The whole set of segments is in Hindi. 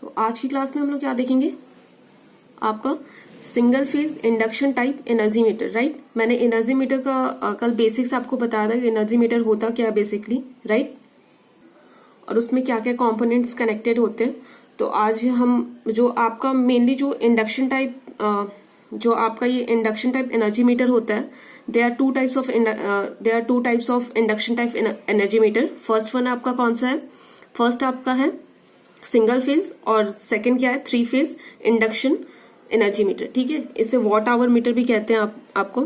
तो आज की क्लास में हम लोग क्या देखेंगे, आपका single phase induction type energy metre. Right, मैंने एनर्जी मीटर का कल बेसिक्स आपको बताया था कि एनर्जी मीटर होता क्या है बेसिकली, राइट, और उसमें क्या क्या कंपोनेंट्स कनेक्टेड होते हैं। तो आज हम जो आपका मेनली जो इंडक्शन टाइप जो आपका ये इंडक्शन टाइप एनर्जी मीटर होता है, they are two types of induction type energy meter. First one आपका कौन सा है, फर्स्ट आपका है सिंगल फेज और सेकंड क्या है, 3 फेज इंडक्शन एनर्जी मीटर। ठीक है, इसे वॉट आवर मीटर भी कहते हैं आपको।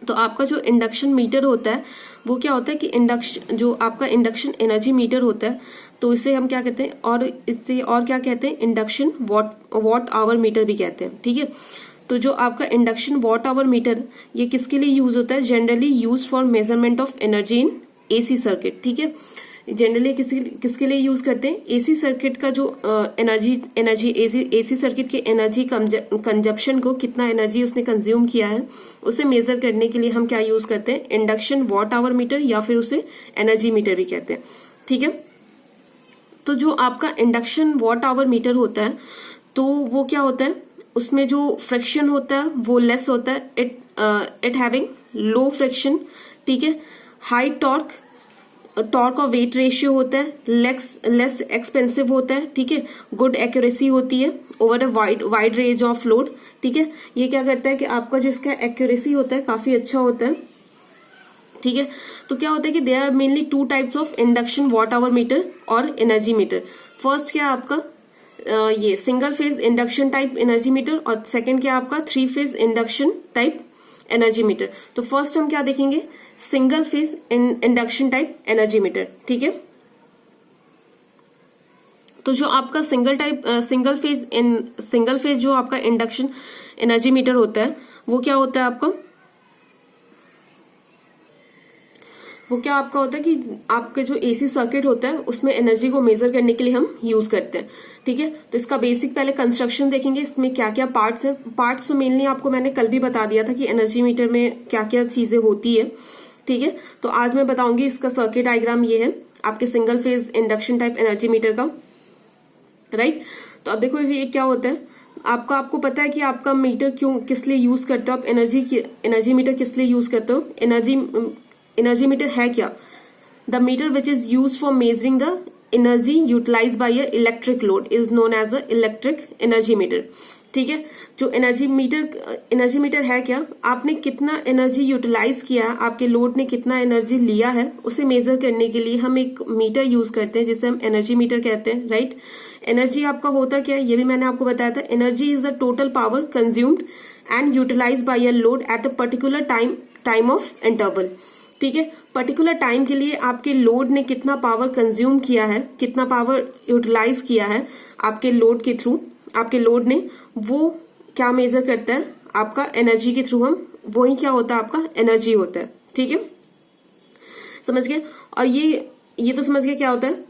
तो आपका जो इंडक्शन मीटर होता है वो क्या होता है कि इंडक्शन जो आपका इंडक्शन एनर्जी मीटर होता है, तो इसे हम क्या कहते हैं, और इससे और क्या कहते हैं, इंडक्शन वॉट आवर मीटर भी कहते हैं। ठीक है, तो जो आपका इंडक्शन वॉट आवर मीटर ये किसके लिए यूज होता है, generally use for measurement of energy in AC circuit. ठीक है, जनरली किसके लिए यूज करते हैं, एसी सर्किट का जो एनर्जी एसी सर्किट के एनर्जी कंजप्शन को, कितना एनर्जी उसने कंज्यूम किया है उसे मेजर करने के लिए हम क्या यूज करते हैं, इंडक्शन वॉट आवर मीटर या फिर उसे एनर्जी मीटर भी कहते हैं। ठीक है, तो जो आपका इंडक्शन वॉट आवर मीटर होता है तो वो क्या होता है, उसमें जो फ्रिक्शन होता है वो लेस होता है, इट हैविंग लो फ्रिक्शन। ठीक है, हाई टॉर्क और वेट रेशियो होता है, लेस एक्सपेंसिव होता है। ठीक है, गुड एक्यूरेसी होती है over a wide range of load. ठीक है, ये क्या करता है कि आपका जो इसका एक्यूरेसी होता है काफी अच्छा होता है। ठीक है, तो क्या होता है कि there are mainly 2 types of induction watt hour meter और एनर्जी मीटर। फर्स्ट क्या आपका ये single phase induction type energy meter और सेकंड क्या आपका 3 phase induction type energy meter. तो फर्स्ट हम क्या देखेंगे, single phase induction type energy meter. ठीक है, तो जो आपका सिंगल फेज जो आपका इंडक्शन एनर्जी मीटर होता है वो क्या होता है आपका, वो क्या आपका होता है कि आपके जो एसी सर्किट होता है उसमें एनर्जी को मेजर करने के लिए हम यूज करते हैं। ठीक है, तो इसका बेसिक पहले कंस्ट्रक्शन देखेंगे, इसमें क्या क्या पार्ट्स हैं। पार्ट्स तो मेनली आपको मैंने कल भी बता दिया था कि एनर्जी मीटर में क्या क्या चीजें होती है। ठीक है, तो आज मैं बताऊंगी इसका सर्किट डायग्राम ये है आपके single phase induction type energy metre का। राइट, तो अब देखो ये क्या होता है, आपको पता है कि आपका मीटर किस लिए यूज करते हो आप, एनर्जी मीटर किस लिए यूज करते हो, एनर्जी मीटर है क्या, the meter which is use for measuring the energy utilize by a electric load is known as a electric energy meter. ठीक है, जो एनर्जी मीटर है क्या, आपने कितना एनर्जी यूटिलाइज किया, आपके लोड ने कितना एनर्जी लिया है उसे मेजर करने के लिए हम एक मीटर यूज करते हैं जिसे हम एनर्जी मीटर कहते हैं। राइट, एनर्जी आपका होता क्या है ये भी मैंने आपको बताया था, energy is the total power consumed and utilize by a load at a particular time of interval. ठीक है, पर्टिकुलर टाइम के लिए आपके लोड ने कितना पावर कंज्यूम किया है, कितना पावर यूटिलाइज किया है आपके लोड के थ्रू, आपके लोड ने, वो क्या मेजर करता है आपका एनर्जी के थ्रू, हम वही क्या होता है आपका एनर्जी होता है। ठीक है, समझ गए, और ये तो समझ गए क्या होता है,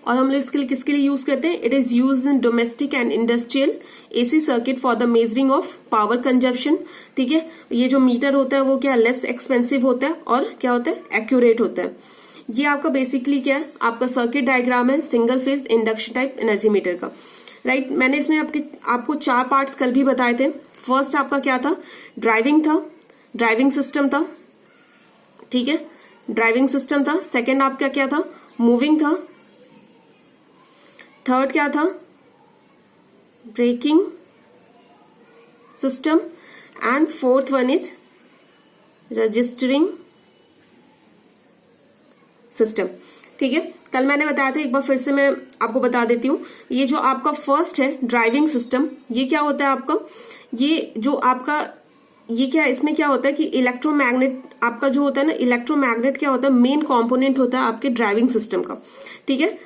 और हम लोग इसके लिए किसके लिए यूज करते हैं, it is use in domestic and industrial AC circuit for the measuring of power consumption. ठीक है, ये जो मीटर होता है वो क्या लेस एक्सपेंसिव होता है और क्या होता है एक्यूरेट होता है। ये आपका बेसिकली क्या है, आपका सर्किट डायग्राम है single phase induction type energy metre का। राइट, मैंने इसमें आपको 4 पार्ट्स कल भी बताए थे। फर्स्ट आपका क्या था, ड्राइविंग सिस्टम था। ठीक है, ड्राइविंग सिस्टम था। सेकेंड आपका क्या था, मूविंग था। थर्ड क्या था, braking system, and fourth one is registering system. ठीक है, कल मैंने बताया था, एक बार फिर से मैं आपको बता देती हूँ। ये जो आपका फर्स्ट है ड्राइविंग सिस्टम, ये क्या होता है आपका, ये जो आपका ये क्या, इसमें क्या होता है कि इलेक्ट्रोमैग्नेट आपका जो होता है ना, इलेक्ट्रोमैग्नेट क्या होता है, मेन कंपोनेंट होता है आपके ड्राइविंग सिस्टम का। ठीक है,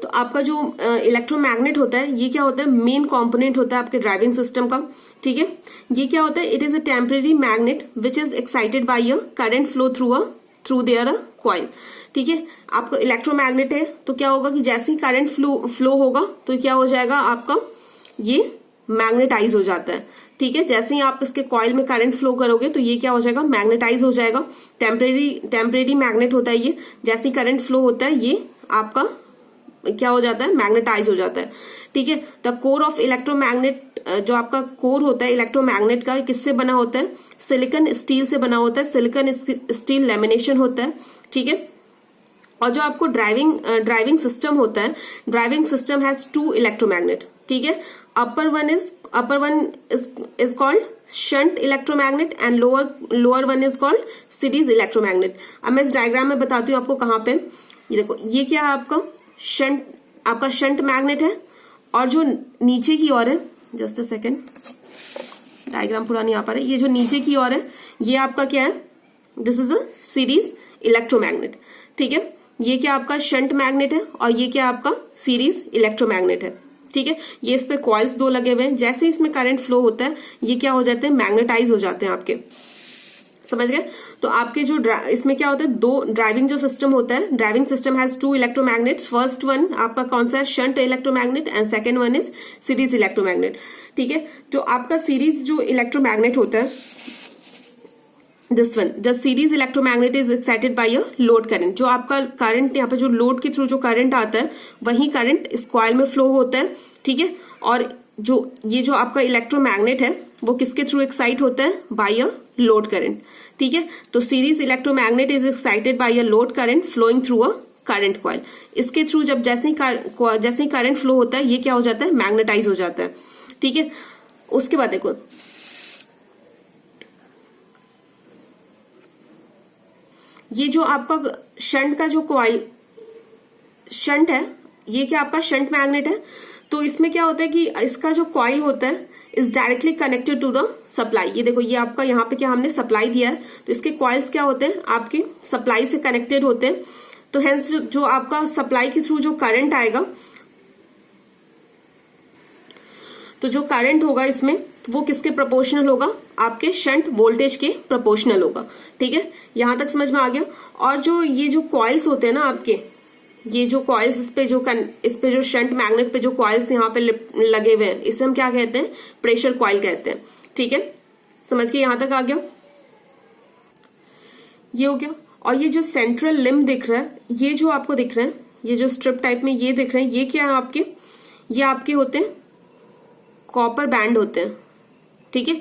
तो आपका जो इलेक्ट्रोमैग्नेट होता है ये क्या होता है, मेन कंपोनेंट होता है आपके ड्राइविंग सिस्टम का। ठीक है, ये क्या होता है, it is a temporary magnet which is excited by a current flow through their a coil. ठीक है, आपका इलेक्ट्रोमैग्नेट है तो क्या होगा कि जैसे ही करंट फ्लो होगा तो क्या हो जाएगा आपका, ये मैग्नेटाइज हो जाता है। ठीक है, जैसे ही आप इसके कॉइल में करंट फ्लो करोगे तो ये क्या हो जाएगा, मैग्नेटाइज हो जाएगा। टेम्परेरी मैग्नेट होता है ये, जैसे ही करंट फ्लो होता है ये आपका क्या हो जाता है, मैग्नेटाइज हो जाता है। ठीक है, द कोर ऑफ इलेक्ट्रोमैग्नेट, जो आपका कोर होता है इलेक्ट्रोमैग्नेट का, किससे बना होता है, सिलिकॉन स्टील से बना होता है। सिलिकॉन स्टील लेमिनेशन होता है। ठीक है, और जो आपको ड्राइविंग सिस्टम होता है, ड्राइविंग सिस्टम हैज 2 इलेक्ट्रोमैग्नेट। ठीक है, upper one is called shunt electromagnet and lower one is called series electromagnet. अब मैं इस डायग्राम में बताती हूँ आपको कहाँ पे। ये देखो, ये क्या है आपका शंट मैग्नेट है, और जो नीचे की ओर है, जस्ट अ सेकेंड, डायग्राम पूरा नहीं आ पा रहा है, ये जो नीचे की ओर है ये आपका क्या है, this is a series electromagnet. ठीक है, ये क्या आपका शंट मैग्नेट है और ये क्या आपका सीरीज इलेक्ट्रोमैग्नेट है। ठीक है, ये इस पे कॉइल्स 2 लगे हुए हैं, जैसे ही इसमें करंट फ्लो होता है ये क्या हो जाते हैं, मैग्नेटाइज हो जाते हैं आपके, समझ गए। तो आपके जो इसमें क्या होता है, 2 ड्राइविंग जो सिस्टम होता है, driving system has 2 electromagnets. First one आपका कौन सा है, shunt electromagnet, and second one is series electromagnet. ठीक है, तो आपका सीरीज जो इलेक्ट्रोमैग्नेट होता है, this one, the series electromagnet is excited by a load current. जो आपका करंट यहाँ पे जो लोड के थ्रू जो करंट आता है वही करंट इस कॉइल में फ्लो होता है। ठीक है, और ये जो आपका इलेक्ट्रोमैग्नेट है वो किसके थ्रू एक्साइट होता है, बाय अ लोड करंट। ठीक है, तो series electromagnet is excited by a load current flowing through a current coil. इसके थ्रू जब जैसे ही करंट फ्लो होता है ये क्या हो जाता है, मैग्नेटाइज हो जाता है। ठीक है, उसके बाद देखो, ये जो आपका शंट का जो कॉइल शंट है, ये क्या आपका शंट मैग्नेट है। तो इसमें क्या होता है कि इसका जो कॉइल होता है is directly connected to the supply. ये देखो, ये आपका यहाँ पे क्या हमने सप्लाई दिया है, तो इसके कॉइल्स क्या होते हैं, आपके सप्लाई से कनेक्टेड होते हैं। तो हेंस जो आपका सप्लाई के थ्रू जो करंट आएगा, तो जो करंट होगा इसमें वो किसके प्रोपोर्शनल होगा, आपके शंट वोल्टेज के प्रोपोर्शनल होगा। ठीक है, यहां तक समझ में आ गया। और जो ये जो कॉइल्स होते हैं ना आपके, ये जो कॉइल्स इस पे जो शंट मैग्नेट पे जो कॉइल्स यहाँ पे लगे हुए हैं, इसे हम क्या कहते हैं, प्रेशर कॉइल कहते हैं। ठीक है, समझ के यहां तक आ गया, ये हो गया। और ये जो सेंट्रल लिम्ब दिख रहा है, ये जो आपको दिख रहे हैं, ये जो स्ट्रिप टाइप में ये दिख रहे हैं, ये क्या है आपके, ये आपके होते हैं कॉपर बैंड होते हैं। ठीक है,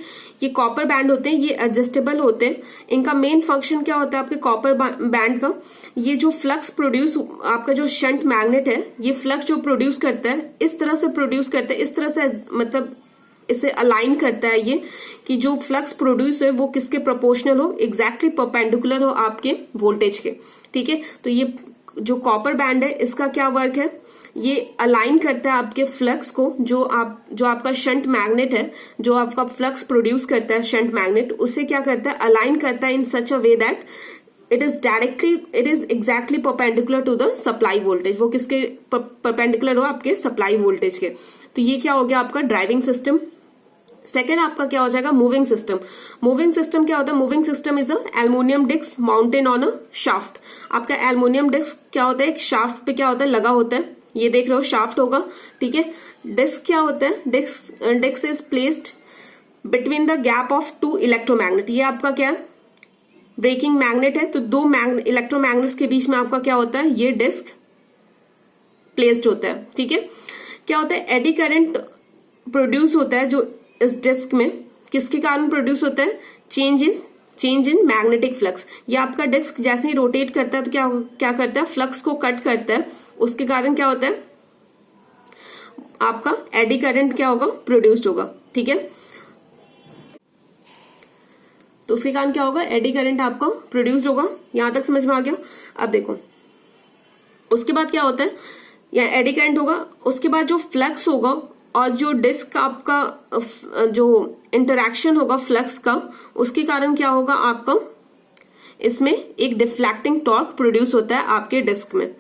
ये कॉपर बैंड होते हैं, ये एडजस्टेबल होते हैं। इनका मेन फंक्शन क्या होता है आपके कॉपर बैंड का, ये जो फ्लक्स प्रोड्यूस, आपका जो शंट मैग्नेट है ये फ्लक्स जो प्रोड्यूस करता है इस तरह से प्रोड्यूस करता है, इस तरह से मतलब इसे अलाइन करता है ये, कि जो फ्लक्स प्रोड्यूस है वो किसके प्रोपोर्शनल हो, एग्जैक्टली परपेंडिकुलर हो आपके वोल्टेज के। ठीक है, तो ये जो कॉपर बैंड है इसका क्या वर्क है, ये अलाइन करता है आपके फ्लक्स को, जो आपका शंट मैग्नेट है, जो आपका फ्लक्स प्रोड्यूस करता है शंट मैग्नेट, उसे क्या करता है, अलाइन करता है in such a way that it is exactly perpendicular to the supply voltage. वो किसके परपेंडिकुलर हो, आपके सप्लाई वोल्टेज के। तो ये क्या हो गया आपका ड्राइविंग सिस्टम। सेकेंड आपका क्या हो जाएगा, मूविंग सिस्टम। मूविंग सिस्टम क्या होता है, moving system is a aluminium disc mounted on a shaft. आपका एल्युमिनियम डिस्क क्या होता है, एक शाफ्ट पे क्या होता है, लगा होता है, ये देख रहे हो शाफ्ट होगा। ठीक है, डिस्क क्या होता है, disc is placed between the gap of 2 electromagnet. ये आपका क्या है, ब्रेकिंग मैग्नेट है, तो 2 इलेक्ट्रोमैग्नेट्स के बीच में आपका क्या होता है, ये डिस्क प्लेस्ड होता है। ठीक है, क्या होता है, एडी करंट प्रोड्यूस होता है जो इस डिस्क में, किसके कारण प्रोड्यूस होता है, चेंज इन मैग्नेटिक फ्लक्स। ये आपका डिस्क जैसे ही रोटेट करता है तो क्या करता है, फ्लक्स को कट करता है, उसके कारण क्या होता है, आपका एडी करंट क्या होगा, प्रोड्यूस्ड होगा। ठीक है, तो उसके कारण क्या होगा, एडी करंट आपका प्रोड्यूस्ड होगा। यहां तक समझ में आ गया। अब देखो उसके बाद क्या होता है, या एडी करंट होगा, उसके बाद जो फ्लक्स होगा और जो डिस्क आपका जो इंटरैक्शन होगा फ्लक्स का, उसके कारण क्या होगा, आपका इसमें एक डिफ्लेक्टिंग टॉर्क प्रोड्यूस होता है आपके डिस्क में।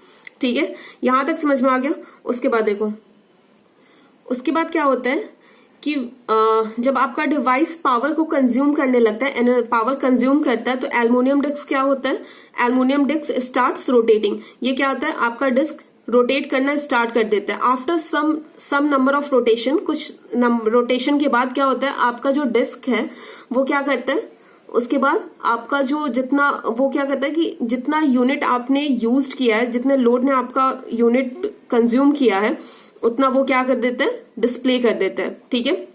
ठीक है, यहां तक समझ में आ गया। उसके बाद देखो, उसके बाद क्या होता है कि जब आपका डिवाइस पावर को कंज्यूम करने लगता है, पावर कंज्यूम करता है, तो एल्युमिनियम डिस्क क्या होता है, एल्युमिनियम डिस्क स्टार्ट्स रोटेटिंग। ये क्या होता है, आपका डिस्क रोटेट करना स्टार्ट कर देता है। After some number of rotation, कुछ रोटेशन के बाद क्या होता है, आपका जो डिस्क है वो क्या करता है, उसके बाद आपका जो जितना वो क्या करता है कि जितना यूनिट आपने यूज किया है, जितने लोड ने आपका यूनिट कंज्यूम किया है, उतना वो क्या कर देता है, डिस्प्ले कर देता है। ठीक है,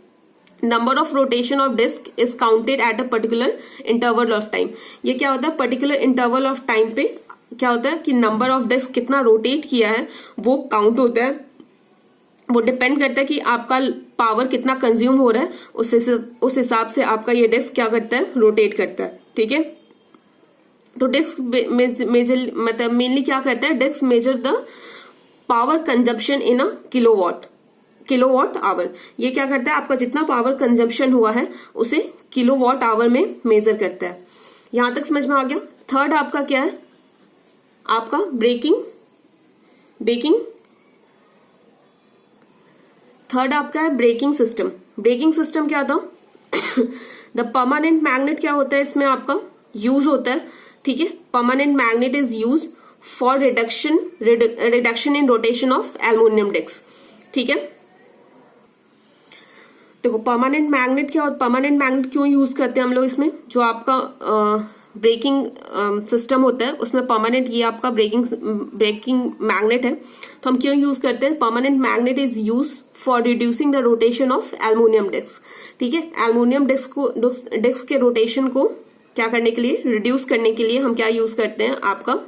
number of rotation of disc is counted at a particular interval of time. ये क्या होता है, पर्टिकुलर इंटरवल ऑफ टाइम पे क्या होता है कि नंबर ऑफ डिस्क कितना रोटेट किया है वो काउंट होता है। वो डिपेंड करता है कि आपका पावर कितना कंज्यूम हो रहा है, उस हिसाब से आपका ये डिस्क क्या करता है, रोटेट करता है। ठीक है, तो डिस्क मेजर मतलब मेनली क्या करता है, disc measure the power consumption in a kilowatt hour. ये क्या करता है, आपका जितना पावर कंजप्शन हुआ है उसे किलोवाट आवर में मेजर करता है। यहां तक समझ में आ गया। थर्ड आपका क्या है, आपका थर्ड आपका है ब्रेकिंग सिस्टम। ब्रेकिंग सिस्टम क्या था द परमानेंट मैग्नेट क्या होता है, इसमें आपका यूज होता है। ठीक है, permanent magnet is use for reduction in rotation of aluminium disc. ठीक है, देखो परमानेंट मैग्नेट क्या होता है, परमानेंट मैग्नेट क्यों यूज करते हैं हम लोग इसमें, जो आपका ब्रेकिंग सिस्टम होता है उसमें परमानेंट, ये आपका ब्रेकिंग मैग्नेट है, तो हम क्यों यूज करते हैं, permanent magnet is use for reducing the rotation of aluminium disc. ठीक है, एल्युमिनियम डिस्क के रोटेशन को क्या करने के लिए, रिड्यूस करने के लिए हम क्या यूज करते हैं, आपका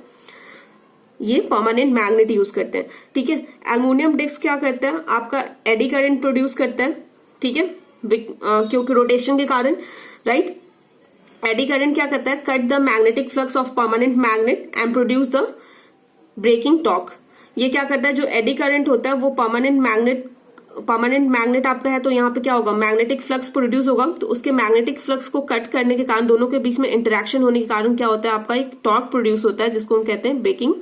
ये परमानेंट मैग्नेट यूज करते हैं। ठीक है, एल्युमिनियम डिस्क क्या करता है, आपका एडी करंट प्रोड्यूस करता है। ठीक है, क्योंकि रोटेशन के कारण, राइट। एडी करंट क्या करता है, cut the magnetic flux of permanent magnet and produce the braking torque. ये क्या करता है, जो एडी करंट होता है वो परमानेंट मैग्नेट आपका है, तो यहाँ पे क्या होगा, मैग्नेटिक फ्लक्स प्रोड्यूस होगा, तो उसके मैग्नेटिक फ्लक्स को कट करने के कारण, दोनों के बीच में इंटरेक्शन होने के कारण क्या होता है, आपका एक टॉर्क प्रोड्यूस होता है, जिसको हम कहते हैं ब्रेकिंग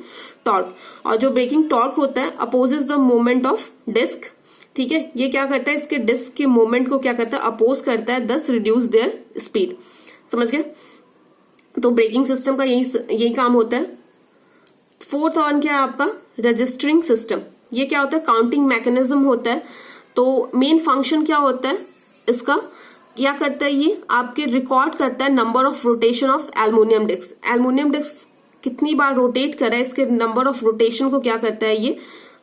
टॉर्क। और जो ब्रेकिंग टॉर्क होता है opposes the movement of disc. ठीक है, ये क्या करता है, इसके डिस्क के मूवमेंट को क्या करता है, अपोज करता है, दस रिड्यूस देयर स्पीड। समझ गए, तो ब्रेकिंग सिस्टम का यही काम होता है। फोर्थ वन क्या है आपका, रजिस्टरिंग सिस्टम। ये क्या होता है, काउंटिंग मैकेनिज्म होता है। तो मेन फंक्शन क्या होता है इसका, क्या करता है, ये आपके रिकॉर्ड करता है number of rotation of aluminium disc. Aluminium disc कितनी बार रोटेट कर रहा है, इसके नंबर ऑफ रोटेशन को क्या करता है, ये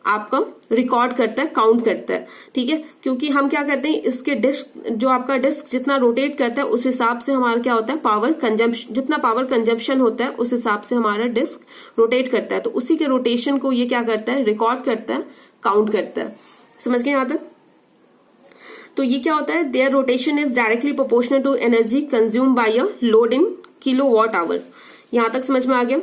आपका रिकॉर्ड करता है, काउंट करता है। ठीक है, क्योंकि हम क्या करते हैं, इसके डिस्क, जो आपका डिस्क जितना रोटेट करता है उस हिसाब से हमारा क्या होता है, पावर कंजम्पशन, जितना पावर कंजम्पशन होता है उस हिसाब से हमारा डिस्क रोटेट करता है। तो उसी के रोटेशन को ये क्या करता है, रिकॉर्ड करता है, काउंट करता है। समझ गए यहां तक। तो ये क्या होता है, their rotation is directly proportional to energy consume by a load in kilowatt hour. यहां तक समझ में आ गया।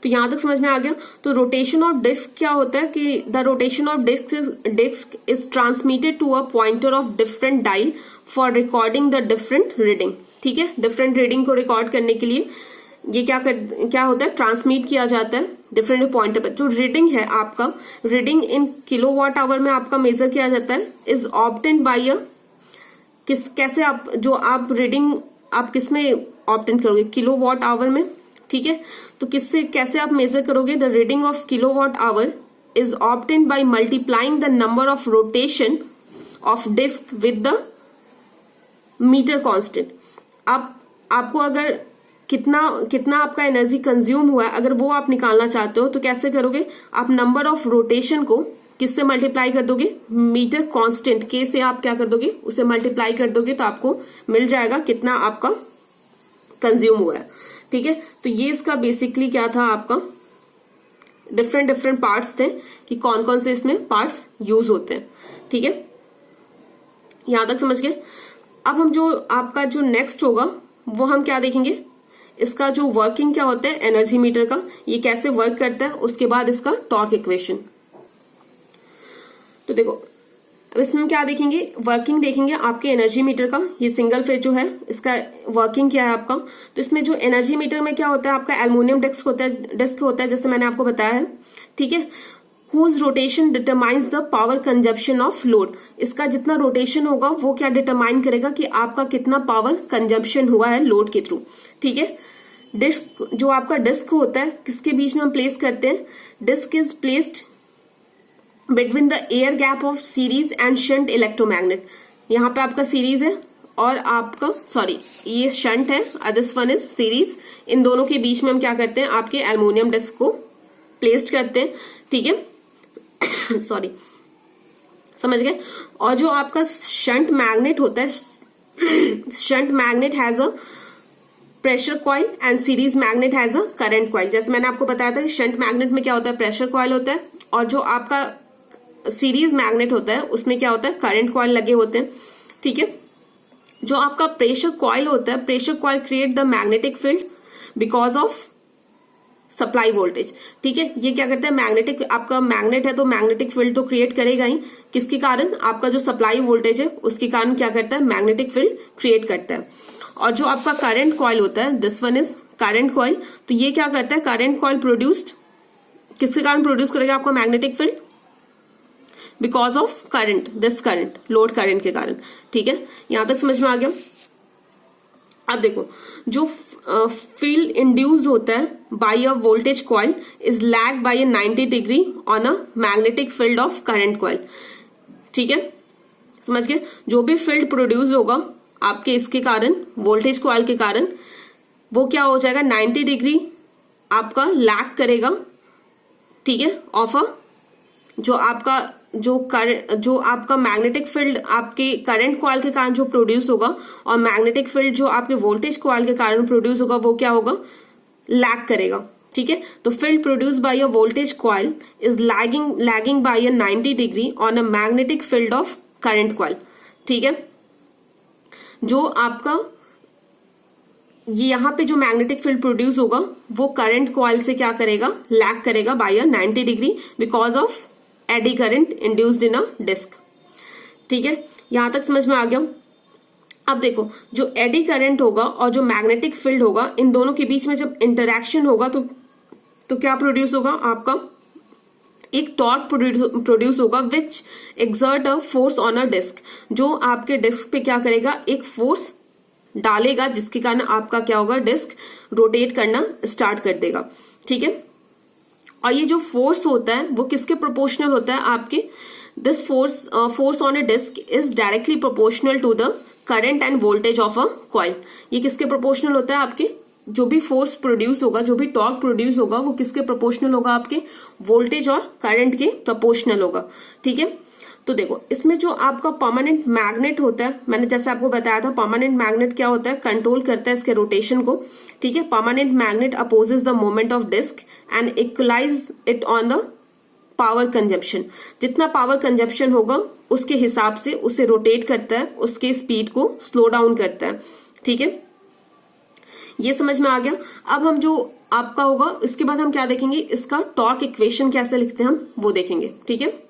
तो यहां तक समझ में आ गया। तो रोटेशन ऑफ डिस्क क्या होता है कि the rotation of disc is transmitted to a pointer of different dial for recording the different reading. ठीक है, डिफरेंट रीडिंग को रिकॉर्ड करने के लिए ये क्या होता है, ट्रांसमिट किया जाता है डिफरेंट पॉइंटर पर। जो रीडिंग है आपका, रीडिंग इन किलोवाट आवर में आपका मेजर किया जाता है, इज ऑब्टेन्ड बाय कैसे आप, जो आप रीडिंग आप किस में ऑब्टेन करोगे, किलोवाट आवर में। ठीक है, तो किससे कैसे आप मेजर करोगे, the reading of kilowatt hour is obtained by multiplying the number of rotation of disc with the meter constant. आपको अगर कितना आपका एनर्जी कंज्यूम हुआ है, अगर वो आप निकालना चाहते हो तो कैसे करोगे, आप नंबर ऑफ रोटेशन को किससे मल्टीप्लाई कर दोगे, मीटर कांस्टेंट के से आप क्या कर दोगे, उसे मल्टीप्लाई कर दोगे, तो आपको मिल जाएगा कितना आपका कंज्यूम हुआ है। ठीक है, तो ये इसका बेसिकली क्या था, आपका डिफरेंट पार्ट्स थे कि कौन कौन से इसमें पार्ट्स यूज होते हैं। ठीक है, यहां तक समझ गए। अब हम जो आपका जो नेक्स्ट होगा वो हम क्या देखेंगे, इसका जो वर्किंग क्या होता है एनर्जी मीटर का, ये कैसे वर्क करता है, उसके बाद इसका टॉर्क इक्वेशन। तो देखो अब इसमें हम क्या देखेंगे, वर्किंग देखेंगे आपके एनर्जी मीटर का। ये सिंगल फेज जो है इसका वर्किंग क्या है आपका, तो इसमें जो एनर्जी मीटर में क्या होता है, आपका एल्युमिनियम डिस्क होता है जैसे मैंने आपको बताया है। ठीक है, whose rotation determines the power consumption of load. इसका जितना रोटेशन होगा वो क्या डिटरमाइन करेगा कि आपका कितना पावर कंजप्शन हुआ है लोड के थ्रू। ठीक है, डिस्क, जो आपका डिस्क होता है किसके बीच में हम प्लेस करते हैं? Disc is placed between the air gap of series and shunt electromagnet. यहाँ पे आपका सीरीज है और आपका ये शंट है, दिस वन इज सीरीज। इन दोनों के बीच में हम क्या करते हैं? आपके एल्युमिनियम डिस्क को प्लेस्ड करते हैं, ठीक है। सॉरी, समझ गए। और जो आपका शंट मैग्नेट होता है, shunt magnet has a pressure coil and series magnet has a current coil. जैसे मैंने आपको बताया था कि शंट मैग्नेट में क्या होता है? प्रेशर कॉइल होता है, और जो आपका सीरीज मैग्नेट होता है उसमें क्या होता है? करंट कॉइल लगे होते हैं, ठीक है। जो आपका प्रेशर कॉइल होता है, pressure coil create the magnetic field because of supply voltage, ठीक है। ये क्या करता है? मैग्नेटिक, आपका मैग्नेट है तो मैग्नेटिक फील्ड तो क्रिएट करेगा ही, किसके कारण? आपका जो सप्लाई वोल्टेज है उसके कारण क्या करता है? मैग्नेटिक फील्ड क्रिएट करता है। और जो आपका करंट कॉइल होता है, this one is current coil, तो ये क्या करता है? करंट कॉइल प्रोड्यूस्ड, किसके कारण प्रोड्यूस करेगा आपका magnetic field? Because of current, this current, load current के कारण, ठीक है। यहां तक समझ में आ गया। अब देखो, जो फील्ड इंड्यूस्ड होता है by a voltage coil is lag by 90 degree on a magnetic field of current coil, ठीक है। समझ गए। जो भी फील्ड प्रोड्यूस होगा आपके इसके कारण, वोल्टेज कॉइल के कारण, वो क्या हो जाएगा? 90 डिग्री आपका लैग करेगा, ठीक है, ऑफ अ जो आपका मैग्नेटिक फील्ड आपके करंट कॉइल के कारण जो प्रोड्यूस होगा, और मैग्नेटिक फील्ड जो आपके वोल्टेज कॉइल के कारण प्रोड्यूस होगा, वो क्या होगा? लैग करेगा, ठीक है। तो field produce by a voltage coil is lagging by a 90 degree on a magnetic field of current coil, ठीक है। जो आपका ये यहाँ पे जो मैग्नेटिक फील्ड प्रोड्यूस होगा वो करंट कॉइल से क्या करेगा? लैग करेगा by a 90 degree because of eddy current induced in a disc, ठीक है। यहां तक समझ में आ गया। अब देखो, जो एडी करंट होगा और जो मैग्नेटिक फील्ड होगा, इन दोनों के बीच में जब इंटरैक्शन होगा तो क्या प्रोड्यूस होगा? आपका एक टॉर्क प्रोड्यूस होगा which exert a force on a disc, जो आपके डिस्क पे क्या करेगा? एक फोर्स डालेगा, जिसके कारण आपका क्या होगा? डिस्क रोटेट करना स्टार्ट कर देगा, ठीक है। और ये जो फोर्स होता है वो किसके प्रोपोर्शनल होता है? आपके this force on a disc is directly proportional to the current and voltage of a coil. ये किसके प्रोपोर्शनल होता है? आपके जो भी फोर्स प्रोड्यूस होगा, जो भी टॉर्क प्रोड्यूस होगा, वो किसके प्रोपोर्शनल होगा? आपके वोल्टेज और करंट के प्रोपोर्शनल होगा, ठीक है। तो देखो, इसमें जो आपका परमानेंट मैग्नेट होता है, मैंने जैसे आपको बताया था, परमानेंट मैग्नेट क्या होता है? कंट्रोल करता है इसके रोटेशन को, ठीक है। Permanent magnet opposes the moment of disc and equalize it on the power consumption. जितना पावर कंजप्शन होगा उसके हिसाब से उसे रोटेट करता है, उसके स्पीड को स्लो डाउन करता है, ठीक है। ये समझ में आ गया। अब हम जो आपका होगा, इसके बाद हम क्या देखेंगे? इसका टॉर्क इक्वेशन कैसे लिखते हैं हम वो देखेंगे, ठीक है।